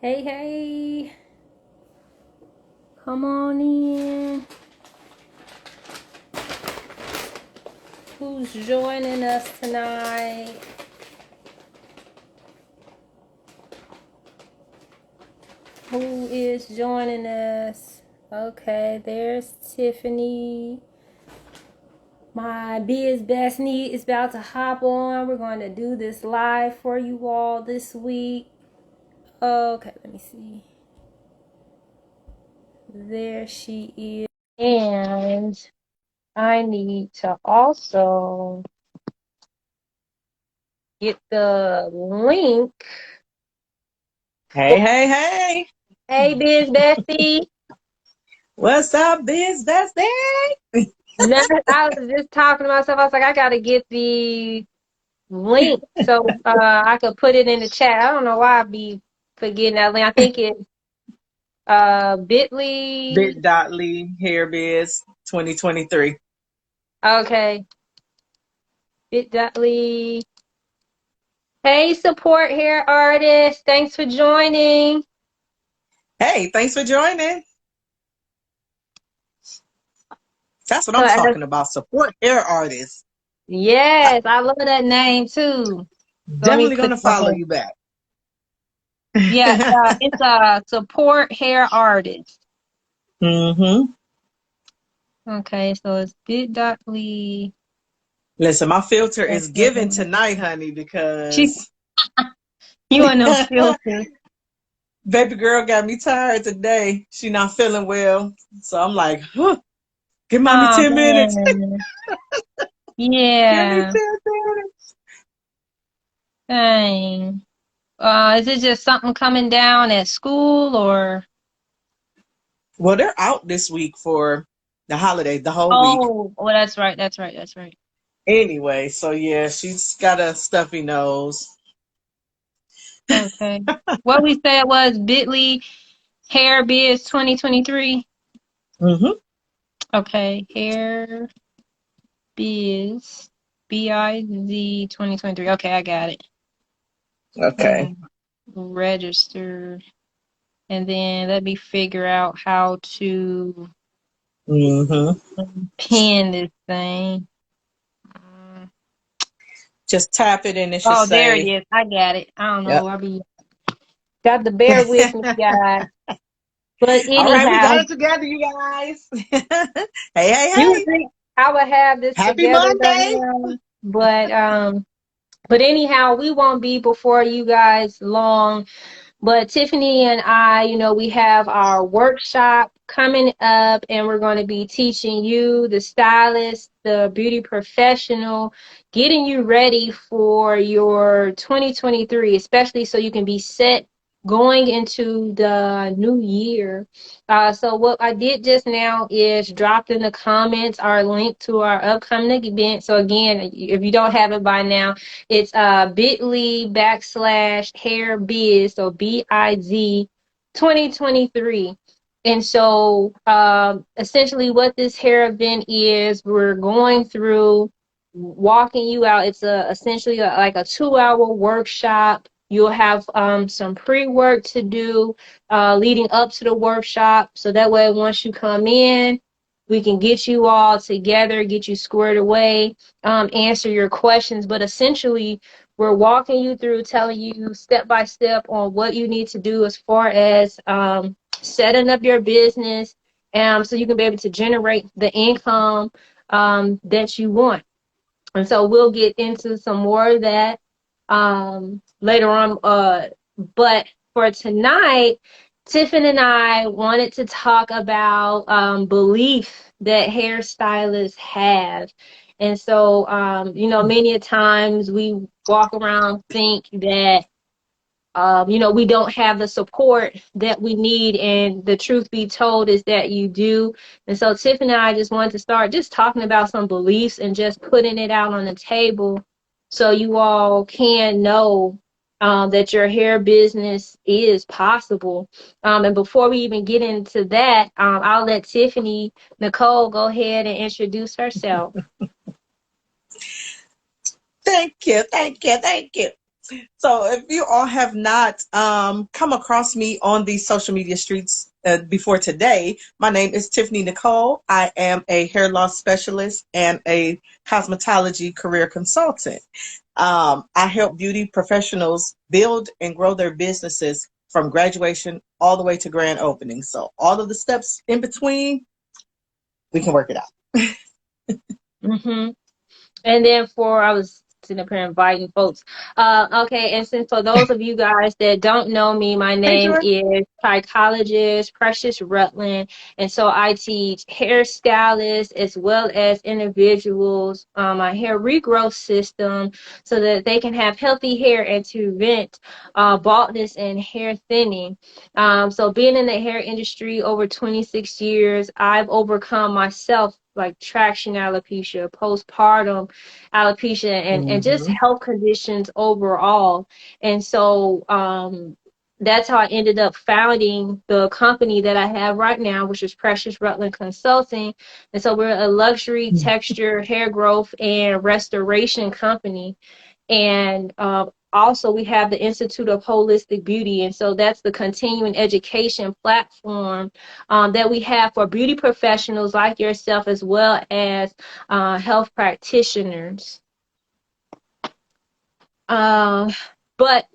Hey, hey, come on in. Who's joining us tonight? Who is joining us? Okay, there's Tiffany. My biz bestie is about to hop on. We're going to do this live for you all this week. Okay, let me see. There she is. And I need to also get the link. Hey, hey, hey. Hey, Biz Bestie. What's up, Biz Bestie? No, I was just talking to myself. I was like, I gotta get the link so I could put it in the chat. I don't know why I be forgetting that link. I think it's bit.ly. Bit.ly Hair Biz 2023. Okay, bit.ly. Hey, support hair artist. Thanks for joining. Hey, thanks for joining. That's what So, I'm talking about. Support hair artists. yes, I love that name too. So let me Definitely click gonna on follow here. you back. Yeah, it's a support hair artist. Mm-hmm. Okay, so it's bit.ly. Listen, my filter is given tonight, honey, She, because you want no filter. baby girl got me tired today. She not feeling well. So I'm like, give mommy Oh 10 minutes. man. Give me Yeah. 10 minutes. Dang. Is it just something coming down at school or? Well, they're out this week for the holiday, the whole week. Oh, that's right. That's right. That's right. Anyway, so yeah, she's got a stuffy nose. Okay. What we said was Bitly Hair Biz 2023. Mm-hmm. Okay. Hair Biz BIZ 2023. Okay, I got it. Okay. And register. And then let me figure out how to Mm-hmm. pin this thing. Just tap it and it should Oh, there it say, is. I got it. I don't know. yep. I'll be got to bear with me, guys. But All right, we anyhow, got it together, you guys. Hey, hey, you would hey. think I would have this Happy together by Monday. now, but anyhow, we won't be before you guys long. But Tiffany and I, we have our workshop coming up, and we're going to be teaching you, the stylist, the beauty professional, getting you ready for your 2023, especially so you can be set going into the new year. So what I did just now is dropped in the comments our link to our upcoming event. So again, if you don't have it by now, it's bit.ly/hair biz, so BIZ 2023. And so essentially what this hair event is, we're going through walking you out. It's essentially like a 2-hour workshop. You'll have some pre-work to do leading up to the workshop. So that way, once you come in, we can get you all together, get you squared away, answer your questions. But essentially, we're walking you through, telling you step by step on what you need to do as far as setting up your business, so you can be able to generate the income that you want. And so we'll get into some more of that later on. But for tonight, Tiffin and I wanted to talk about belief that hairstylists have. And so, many a times we walk around think that we don't have the support that we need. And the truth be told is that you do. And so Tiff and I just wanted to start just talking about some beliefs and just putting it out on the table so you all can know that your hair business is possible. And before we even get into that, I'll let Tiffany Nicole go ahead and introduce herself. Thank you. Thank you. Thank you. So if you all have not come across me on these social media streets before today, my name is Tiffany Nicole. I am a hair loss specialist and a cosmetology career consultant. I help beauty professionals build and grow their businesses from graduation all the way to grand opening. So all of the steps in between, we can work it out. Mm-hmm. And then I was sitting up here inviting folks. Okay, and since for those of you guys that don't know me, my Hey, name Joy. is psychologist Precious Rutlin, and so I teach hairstylists as well as individuals my hair regrowth system so that they can have healthy hair and to prevent baldness and hair thinning. So being in the hair industry over 26 years, I've overcome myself like traction alopecia, postpartum alopecia, and just Mm-hmm. health conditions overall. And so that's how I ended up founding the company that I have right now, which is Precious Rutlin Consulting. And so we're a luxury texture, hair growth, and restoration company. And also, we have the Institute of Holistic Beauty. And so that's the continuing education platform that we have for beauty professionals like yourself, as well as health practitioners. Um, but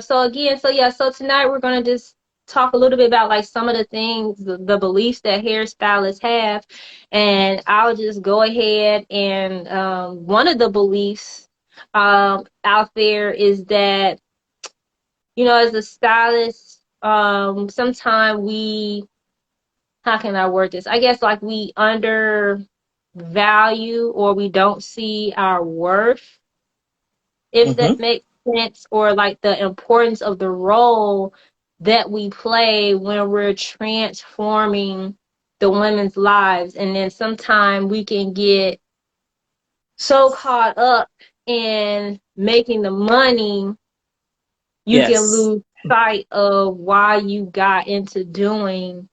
so again, so yeah, so tonight we're gonna just talk a little bit about like some of the things, the beliefs that hairstylists have, and I'll just go ahead and one of the beliefs out there is that as a stylist, sometimes we, how can I word this? I guess like we undervalue or we don't see our worth, if Mm-hmm. that makes sense, or like the importance of the role that we play when we're transforming the women's lives. And then sometimes we can get so caught up in making the money, you can Yes. lose sight of why you got into doing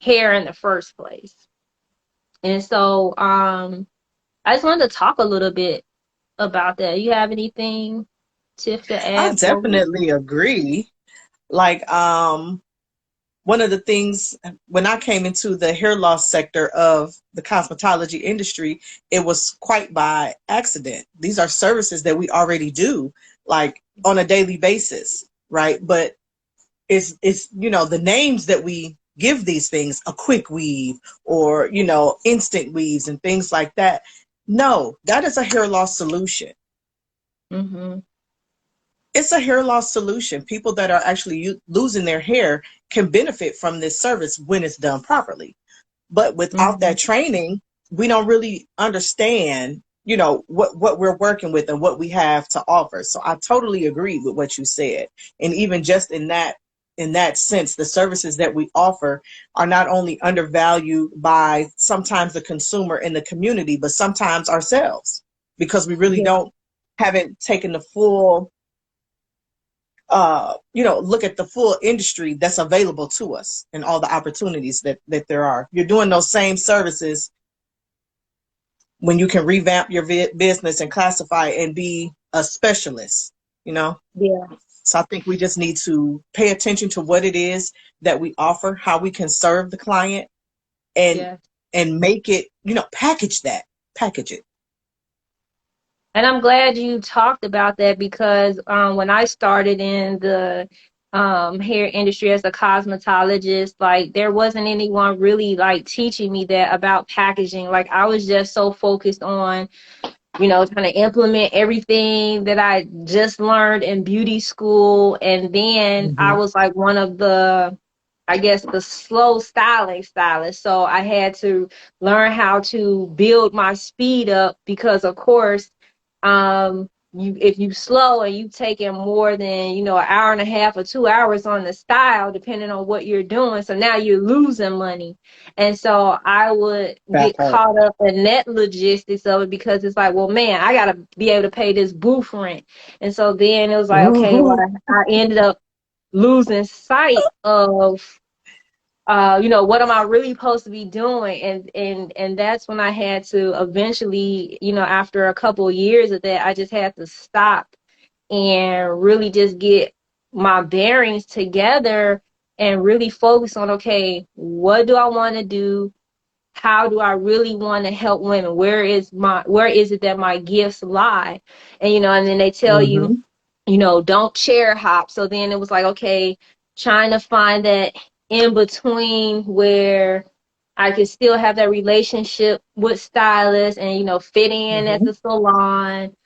hair in the first place. And so I just wanted to talk a little bit about that. You have anything, Tiff, to I add forward? definitely agree. Like, one of the things when I came into the hair loss sector of the cosmetology industry, it was quite by accident. These are services that we already do, like on a daily basis, right? But it's the names that we give these things, a quick weave or instant weaves and things like that. No, that is a hair loss solution. Mm-hmm. It's a hair loss solution. People that are actually losing their hair can benefit from this service when it's done properly. But without Mm-hmm. that training, we don't really understand, what we're working with and what we have to offer. So I totally agree with what you said. And even just in that sense, the services that we offer are not only undervalued by sometimes the consumer in the community, but sometimes ourselves, because we really Yeah. haven't taken the full look at the full industry that's available to us and all the opportunities that there are. You're doing those same services when you can revamp your business and classify and be a specialist, you know? Yeah. So I think we just need to pay attention to what it is that we offer, how we can serve the client, and Yeah. make it, package it. And I'm glad you talked about that because when I started in the hair industry as a cosmetologist, like there wasn't anyone really like teaching me that about packaging. Like I was just so focused on trying to implement everything that I just learned in beauty school. And then I Mm-hmm. was like one of the, I guess, the slow styling stylist. So I had to learn how to build my speed up because, of course, if you slow and you taking more than an hour and a half or 2 hours on the style, depending on what you're doing, so now you're losing money. And so I would That get part. caught up in that logistics of it because it's like, well, man, I gotta be able to pay this booth rent. And so then it was like, okay, well, Mm-hmm. I ended up losing sight of what am I really supposed to be doing? And that's when I had to eventually, after a couple of years of that, I just had to stop and really just get my bearings together and really focus on, okay, what do I want to do? How do I really want to help women? Where is it that my gifts lie? And and then they tell you, Mm-hmm. don't chair hop. So then it was like, okay, trying to find that in between where I could still have that relationship with stylists and, fit in at Mm-hmm. the salon.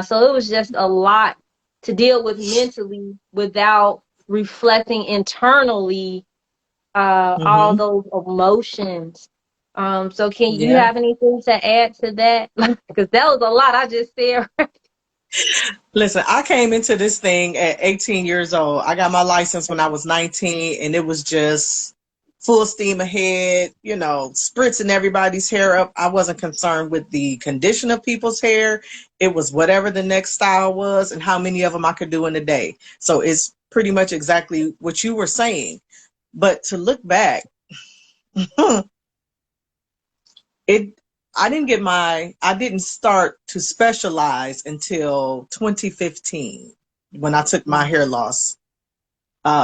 So it was just a lot to deal with mentally without reflecting internally all Mm-hmm. those emotions. So can you Yeah. have anything to add to that? Because that was a lot I just said. Listen, I came into this thing at 18 years old. I got my license when I was 19, and it was just full steam ahead, spritzing everybody's hair up. I wasn't concerned with the condition of people's hair. It was whatever the next style was and how many of them I could do in a day. So it's pretty much exactly what you were saying. But to look back, it I didn't start to specialize until 2015 when I took my hair loss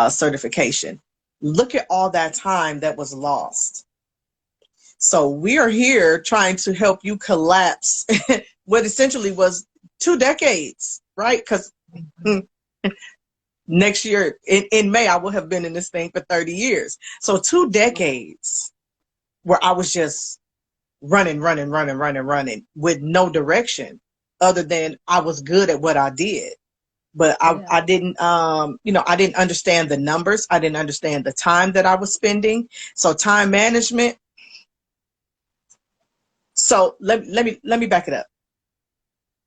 certification. Look at all that time that was lost. So we are here trying to help you collapse what essentially was 2 decades, right? Because next year in May, I will have been in this thing for 30 years. So 2 decades where I was just running, running, running, running, running with no direction other than I was good at what I did. But Yeah. I didn't, I didn't understand the numbers. I didn't understand the time that I was spending. So time management. So let me back it up.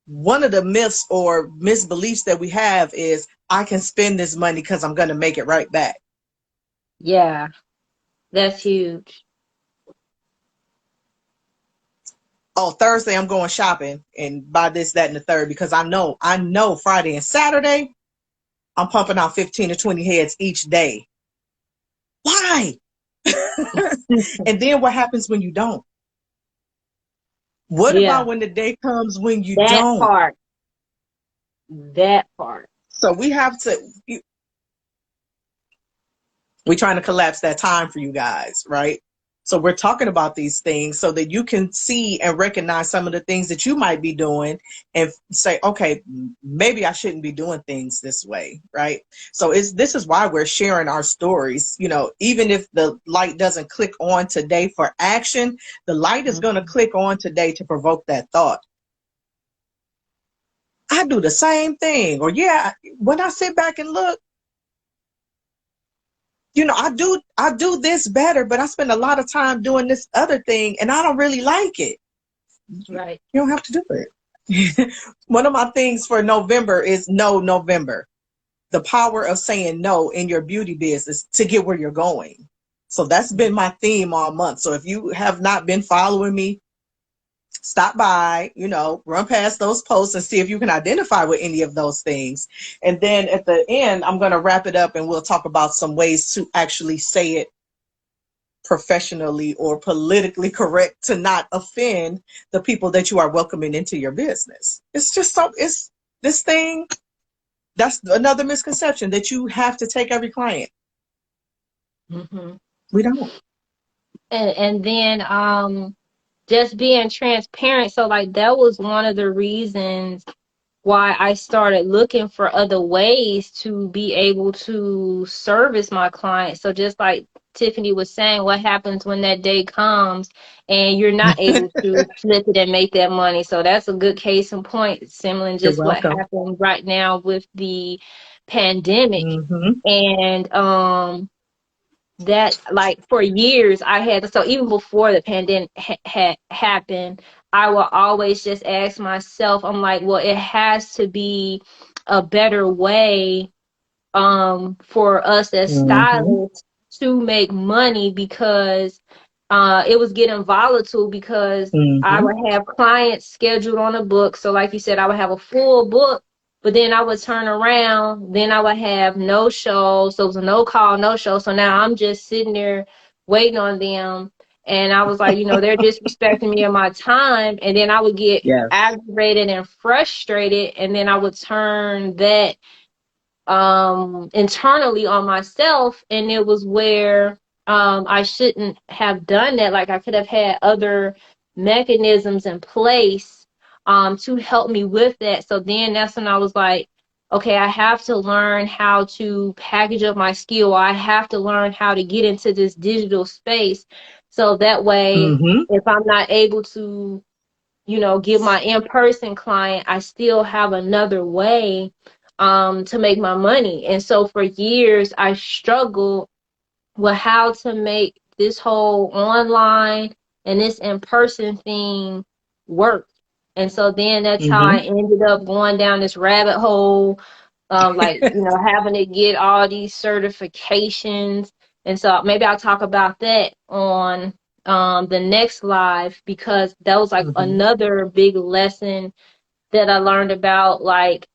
One of the myths or misbeliefs that we have is I can spend this money because I'm going to make it right back. Yeah, that's huge. Oh, Thursday I'm going shopping and buy this, that, and the third because I know Friday and Saturday I'm pumping out 15 to 20 heads each day. Why? And then what happens when you don't? What Yeah, about when the day comes when you that don't? part. That part. So we have to, we're trying to collapse that time for you guys, right? So we're talking about these things so that you can see and recognize some of the things that you might be doing and say, okay, maybe I shouldn't be doing things this way, right? So this is why we're sharing our stories. Even if the light doesn't click on today for action, the light is going to Mhm. click on today to provoke that thought. I do the same thing. Or yeah, when I sit back and look, I do this better, but I spend a lot of time doing this other thing and I don't really like it. You Right. don't have to do it. One of my things for November is no November. The power of saying no in your beauty business to get where you're going. So that's been my theme all month. So if you have not been following me, stop by, run past those posts and see if you can identify with any of those things. And then at the end, I'm going to wrap it up and we'll talk about some ways to actually say it professionally or politically correct to not offend the people that you are welcoming into your business. It's just it's this thing. That's another misconception that you have to take every client. Hmm. We don't. And then just being transparent. So like that was one of the reasons why I started looking for other ways to be able to service my clients. So just like Tiffany was saying, what happens when that day comes and you're not able to flip it and make that money? So that's a good case in point, similar to You're just what welcome. happened right now with the pandemic. Mm-hmm. And that like for years I had, so even before the pandemic had happened, I will always just ask myself, I'm like, well, it has to be a better way for us as Mm-hmm. stylists to make money, because it was getting volatile, because I Mm-hmm. would have clients scheduled on a book. So like you said, I would have a full book, but then I would turn around, then I would have no show. So it was a no call, no show. So now I'm just sitting there waiting on them. And I was like, they're disrespecting me and my time. And then I would get Yes. aggravated and frustrated. And then I would turn that internally on myself. And it was where I shouldn't have done that. Like I could have had other mechanisms in place to help me with that. So then that's when I was like, okay, I have to learn how to package up my skill. I have to learn how to get into this digital space. So that way, Mm-hmm. if I'm not able to, give my in-person client, I still have another way to make my money. And so for years, I struggled with how to make this whole online and this in-person thing work. And so then that's how I Mm-hmm. ended up going down this rabbit hole, like, having to get all these certifications. And so maybe I'll talk about that on the next live, because that was like Mm-hmm. another big lesson that I learned about. Like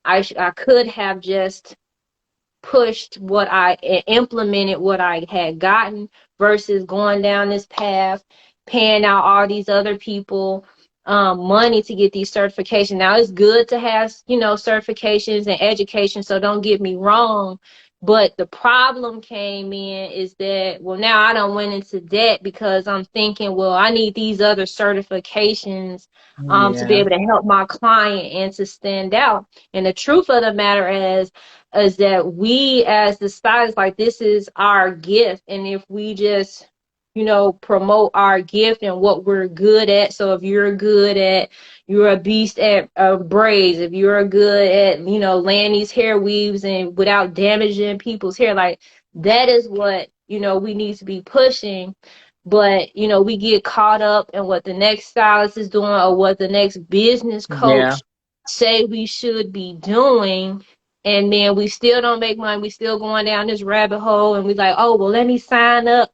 I could have just pushed what I implemented what I had gotten versus going down this path, paying out all these other people money to get these certifications. Now it's good to have, certifications and education, so don't get me wrong. But the problem came in is that, well, now I don't went into debt because I'm thinking, well, I need these other certifications to be Yeah. able to help my client and to stand out. And the truth of the matter is that we as the stylists, like, this is our gift. And if we just, promote our gift and what we're good at. So if you're a beast at braids, if you're good at, laying these hair weaves and without damaging people's hair, like, that is what, we need to be pushing. But, we get caught up in what the next stylist is doing or what the next business Yeah. coach say we should be doing. And then we still don't make money. We still going down this rabbit hole, and we like, oh, well, let me sign up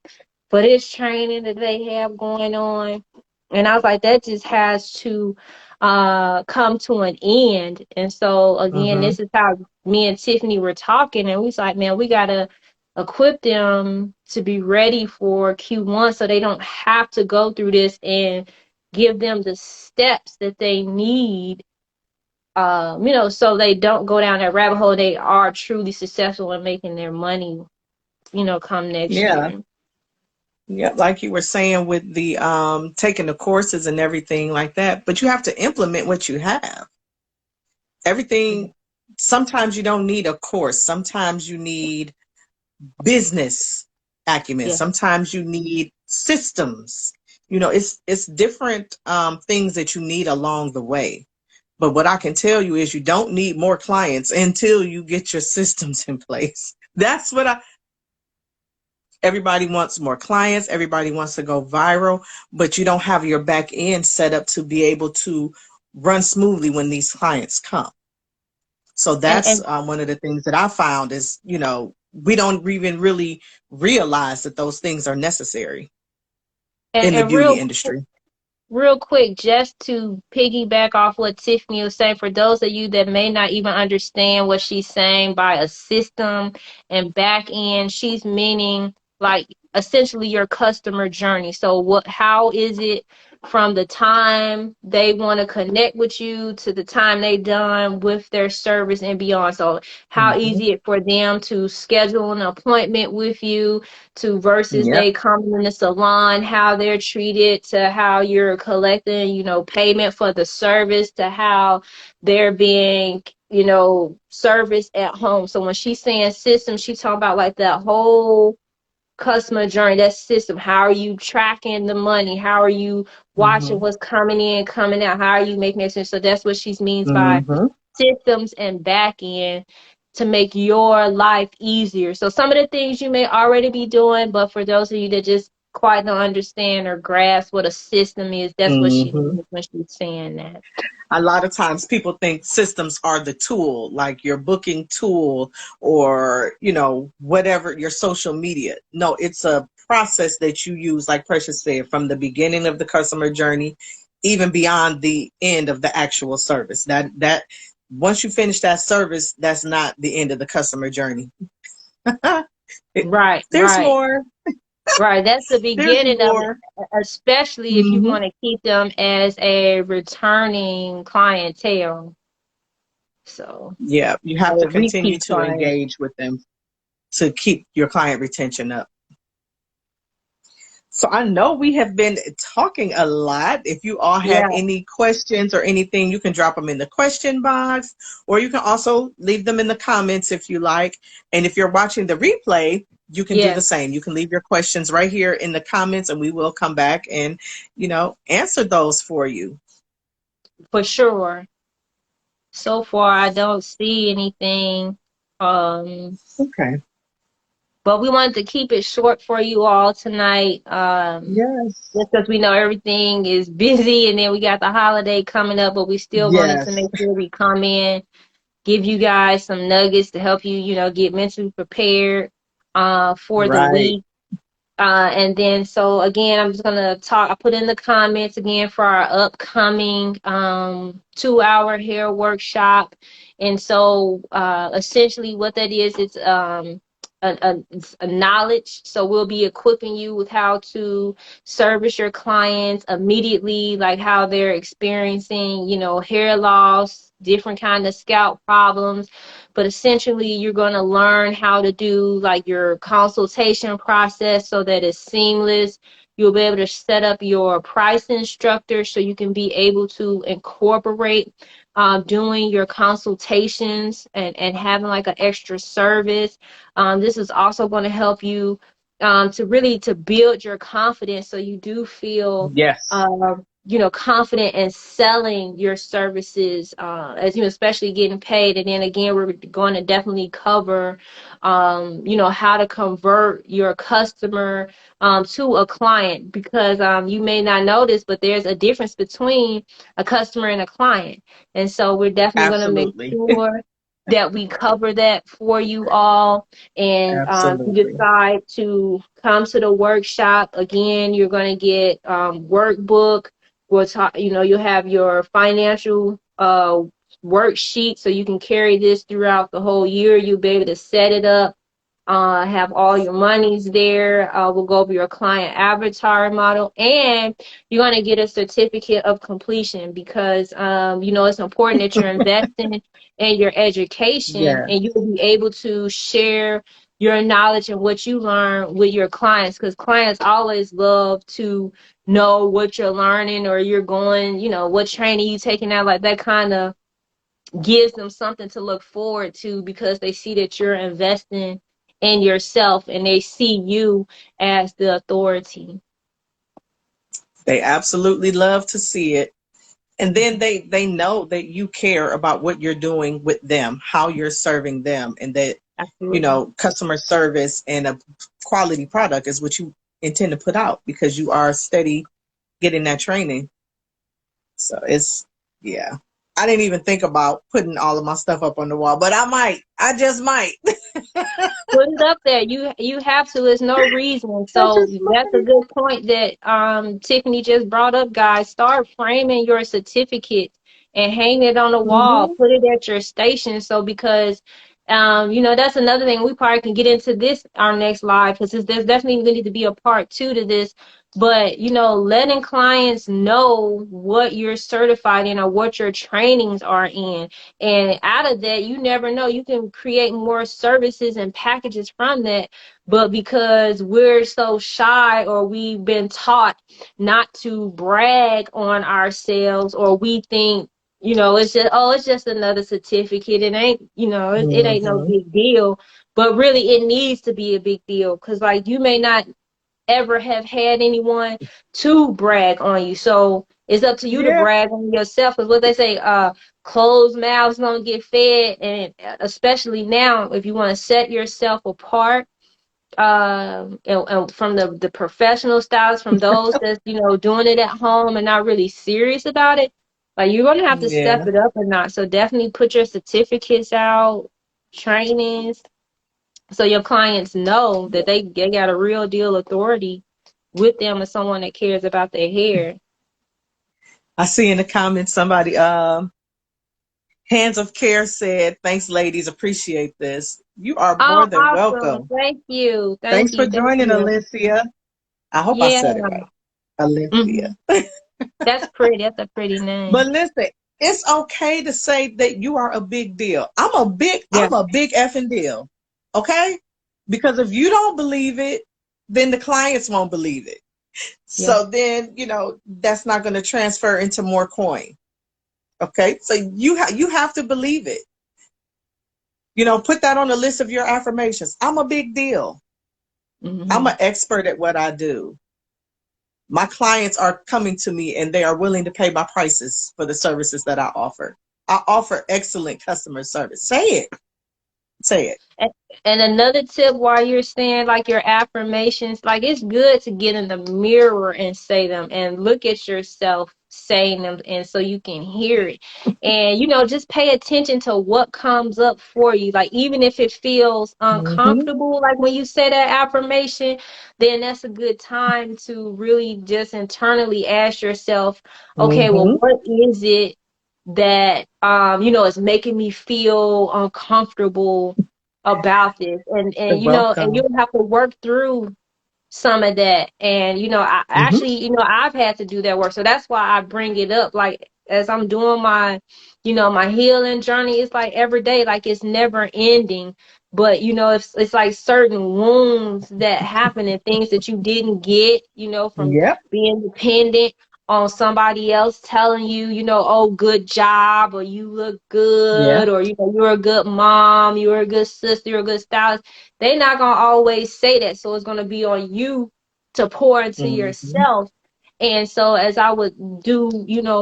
for this training that they have going on. And I was like, that just has to come to an end. And so again, Mm-hmm. this is how me and Tiffany were talking, and we was like, man, we gotta equip them to be ready for Q1 so they don't have to go through this, and give them the steps that they need, so they don't go down that rabbit hole. They are truly successful in making their money, come next Yeah. year. Yeah. Like you were saying with the taking the courses and everything like that, but you have to implement what you have. Everything, sometimes you don't need a course. Sometimes you need business acumen. Yeah. Sometimes you need systems. It's different things that you need along the way. But what I can tell you is you don't need more clients until you get your systems in place. That's what everybody wants more clients. Everybody wants to go viral, but you don't have your back end set up to be able to run smoothly when these clients come. So And that's one of the things that I found is, we don't even really realize that those things are necessary and, in the and beauty real industry. real quick, just to piggyback off what Tiffany was saying, for those of you that may not even understand what she's saying by a system and back end, she's meaning like essentially your customer journey. So how is it from the time they want to connect with you to the time they done with their service and beyond? So how Hmm. easy it for them to schedule an appointment with you, to versus Yep. they come in the salon, how they're treated, to how you're collecting, payment for the service, to how they're being, serviced at home. So when she's saying system, she's talking about like that whole customer journey, that system. How are you tracking the money? How are you watching Hmm. what's coming in, coming out? How are you making it? So that's what she means by Hmm. systems and back end, to make your life easier. So some of the things you may already be doing, but for those of you that just quite don't understand or grasp what a system is, that's what she Hmm. means when she's saying that. A lot of times people think systems are the tool, like your booking tool or, whatever, your social media. No, it's a process that you use, like Precious said, from the beginning of the customer journey, even beyond the end of the actual service. That once you finish that service, that's not the end of the customer journey. It- Right, there's right. more. Right, that's the There's beginning of it, more. especially if you Hmm. want to keep them as a returning clientele. So, Yeah, you have to or continue repeat to client. engage with them to keep your client retention up. So I know we have been talking a lot. If you all have Yeah, any questions or anything, you can drop them in the question box, or you can also leave them in the comments if you like. And if you're watching the replay, you can do yeah, the same. You can leave your questions right here in the comments, and we will come back and, answer those for you. for sure. So far, I don't see anything. Um, Okay. but we wanted to keep it short for you all tonight. Yes. Just because we know everything is busy, and then we got the holiday coming up, but we still wanted to Yes. make sure we come in, give you guys some nuggets to help you, get mentally prepared for the Right. week. And then, so again, I'm just gonna talk. I put in the comments again for our upcoming 2-hour hair workshop. And so, essentially, what that is, it's it's a knowledge. So we'll be equipping you with how to service your clients immediately, like how they're experiencing, hair loss, different kind of scalp problems. But essentially, you're going to learn how to do like your consultation process so that it's seamless. You'll be able to set up your pricing structure so you can be able to incorporate doing your consultations and having like an extra service. This is also going to help you to really to build your confidence so you do feel Yes. confident in selling your services, as especially getting paid. And then again, we're going to definitely cover, how to convert your customer to a client, because you may not know this, but there's a difference between a customer and a client. And so we're definitely going to make Absolutely. sure that we cover that for you all. And if you Absolutely. decide to come to the workshop, again, you're going to get workbook. We'll talk, you'll have your financial worksheet so you can carry this throughout the whole year. You'll be able to set it up, have all your monies there. We'll go over your client avatar model, and you're going to get a certificate of completion because, it's important that you're investing in your education, Yeah. and you'll be able to share your knowledge and what you learn with your clients, because clients always love to know what you're learning, or you're going, what training you taking out, like that kind of gives them something to look forward to, because they see that you're investing in yourself and they see you as the authority. They absolutely love to see it. And then they know that you care about what you're doing with them, how you're serving them, and that Absolutely. customer service and a quality product is what you intend to put out because you are steady getting that training. So it's, yeah. I didn't even think about putting all of my stuff up on the wall, but I might. I just might. Put it up there. You have to. There's no reason. I So just that's a might. good point that Tiffany just brought up, guys. Start framing your certificate and hang it on the wall. Hmm. Put it at your station. So because that's another thing. We probably can get into this our next live, because there's definitely going to need to be a part two to this. But letting clients know what you're certified in or what your trainings are in, and out of that, you never know, you can create more services and packages from that. But because we're so shy, or we've been taught not to brag on ourselves, or we think, it's just another certificate. It ain't, it ain't no Hmm. big deal. But really, it needs to be a big deal, because, like, you may not ever have had anyone to brag on you. So it's up to you to Yeah. brag on yourself. Because what they say, closed mouths don't get fed. And especially now, if you want to set yourself apart, and from the professional styles, from those that's, doing it at home and not really serious about it, like, you're going to have to step Yeah. it up or not. So definitely put your certificates out, trainings, so your clients know that they got a real deal authority with them, as someone that cares about their hair. I see in the comments somebody Hands of Care said, thanks, ladies. Appreciate this. You are Oh, more than awesome. welcome. Thank you. Thank Thanks for you. Thank joining, you. Alicia. I hope I Yeah. said it right. Alicia. Hmm. That's pretty. That's a pretty name. But listen, it's okay to say that you are a big deal. Yeah. I'm a big effing deal. Okay? Because if you don't believe it, then the clients won't believe it. Yeah. So then, that's not going to transfer into more coin. Okay? So you have to believe it. Put that on the list of your affirmations. I'm a big deal. I'm Hmm. an expert at what I do. My clients are coming to me and they are willing to pay my prices for the services that I offer. I offer excellent customer service. Say it. Say it. And, and another tip while you're saying like your affirmations, like it's good to get in the mirror and say them and look at yourself saying them and so you can hear it. And just pay attention to what comes up for you. Like even if it feels Mm-hmm. uncomfortable, like when you say that affirmation, then that's a good time to really just internally ask yourself, okay, well, Mm-hmm. what is it that is making me feel uncomfortable about this, You're and welcome. you'll have to work through some of that. And I Mm-hmm. actually, I've had to do that work, so that's why I bring it up. Like as I'm doing my my healing journey, it's like every day, like it's never ending. But it's like certain wounds that happen and things that you didn't get from Yep. being dependent on somebody else telling you, oh, good job, or you look Yeah. good, or you're a good mom, you're a good sister, you're a good stylist. They're not gonna always say that. So it's gonna be on you to pour into Mm-hmm. yourself. And so as I would do,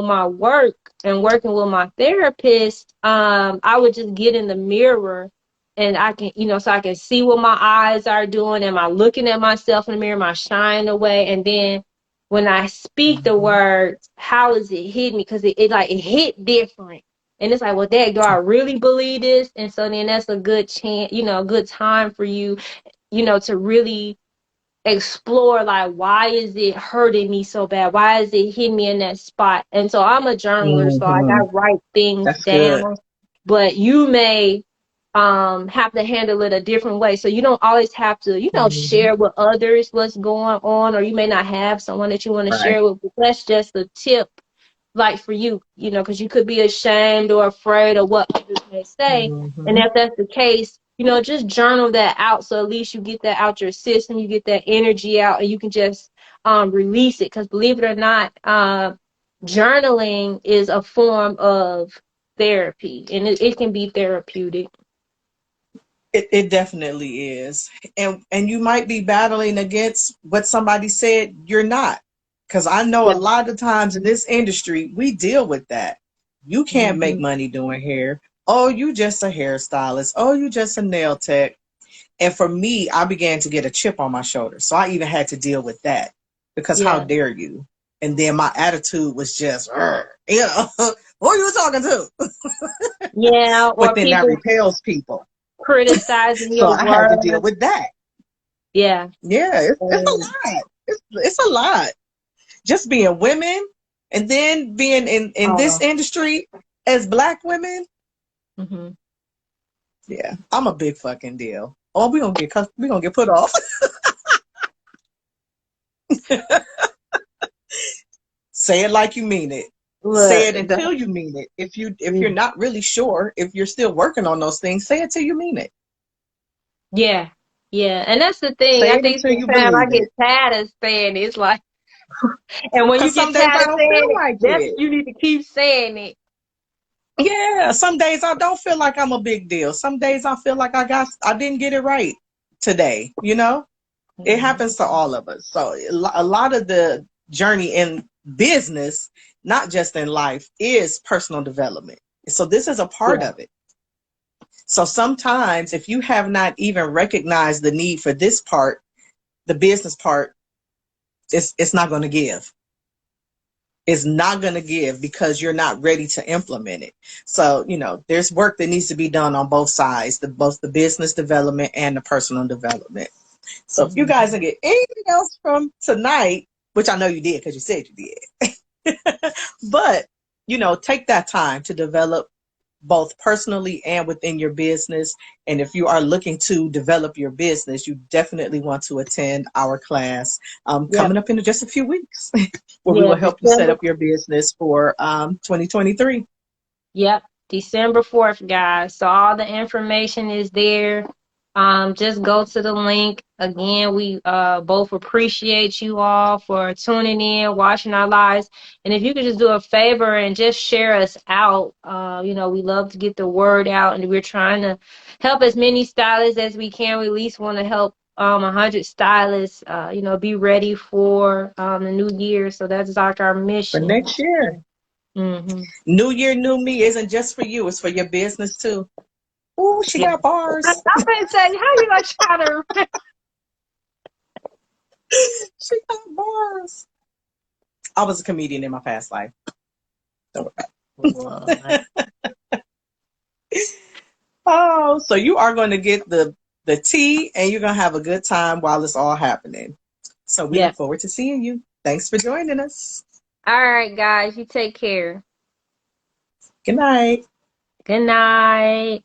my work and working with my therapist, I would just get in the mirror and I can, so I can see what my eyes are doing. Am I looking at myself in the mirror? Am I shying away? And then when I speak the Mm-hmm. words, how is it hit me? Because it hit different. And it's like, well, dang, do I really believe this? And so then that's a good chance, a good time for you, to really explore like why is it hurting me so bad? Why is it hitting me in that spot? And so I'm a journaler, so like I Mm-hmm. write things That's good. down, but you may have to handle it a different way. So you don't always have to, Mm-hmm. share with others what's going on, or you may not have someone that you want to Right. share with, but that's just a tip like for you, because you could be ashamed or afraid of what others may say. And Mm-hmm. if that's the case, just journal that out. So at least you get that out your system, you get that energy out, and you can just release it. Because believe it or not, journaling is a form of therapy, and it can be therapeutic. It definitely is. And you might be battling against what somebody said you're not. Because I know a Yeah. lot of times in this industry, we deal with that. You can't make Hmm. money doing hair. Oh, you just a hairstylist. Oh, you just a nail tech. And for me, I began to get a chip on my shoulder. So I even had to deal with that. Because how Yeah. dare you? And then my attitude was just, who are you talking to? Yeah. But Or then that people repels people. criticizing So your I had to deal work. with that. Yeah. Yeah, it's a Um, lot. It's a lot. Just being women and then being in this oh. industry as Black women. Hmm. Yeah, I'm a big fucking deal. Oh, we gonna get put off. Say it like you mean it. Say Look, it until you mean it. If you're not really sure, if you're still working on those things, say it till you mean it. yeah, yeah, and that's the thing. Say I it think until you sometimes I believe get it. tired of saying it. It's like, and when you Cause get some days tired I of don't saying feel it, like that's it. you need to keep saying it. Yeah, some days I don't feel like I'm a big deal. Some days I feel like I didn't get it right today. It Mhm. happens to all of us. So a lot of the journey in business, not just in life, is personal development. So this is a part Yeah. of it. So sometimes if you have not even recognized the need for this part, the business part, it's not going to give. Is not going to give because you're not ready to implement it. So, there's work that needs to be done on both sides, both the business development and the personal development. So if you guys Mhm. didn't get anything else from tonight, which I know you did because you said you did, but, take that time to develop both personally and within your business. And if you are looking to develop your business, you definitely want to attend our class Yep. coming up in just a few weeks, where we Yeah. will help you set December. up your business for 2023. Yep, December 4th, guys. So all the information is there. Just go to the link. Again, we both appreciate you all for tuning in, watching our lives. And if you could just do a favor and just share us out, we love to get the word out, and we're trying to help as many stylists as we can. We at least want to help 100 stylists, be ready for the new year. So that's like our For mission. next year. Mm-hmm. New Year, New Me isn't just for you, it's for your business too. Ooh, she Yeah. got bars. I'm gonna say, how you gonna try to She got bars. I was a comedian in my past life. Don't what? Oh, so you are going to get the tea and you're going to have a good time while it's all happening. So we Yeah. look forward to seeing you. Thanks for joining us. All right, guys, you take care. Good night. Good night.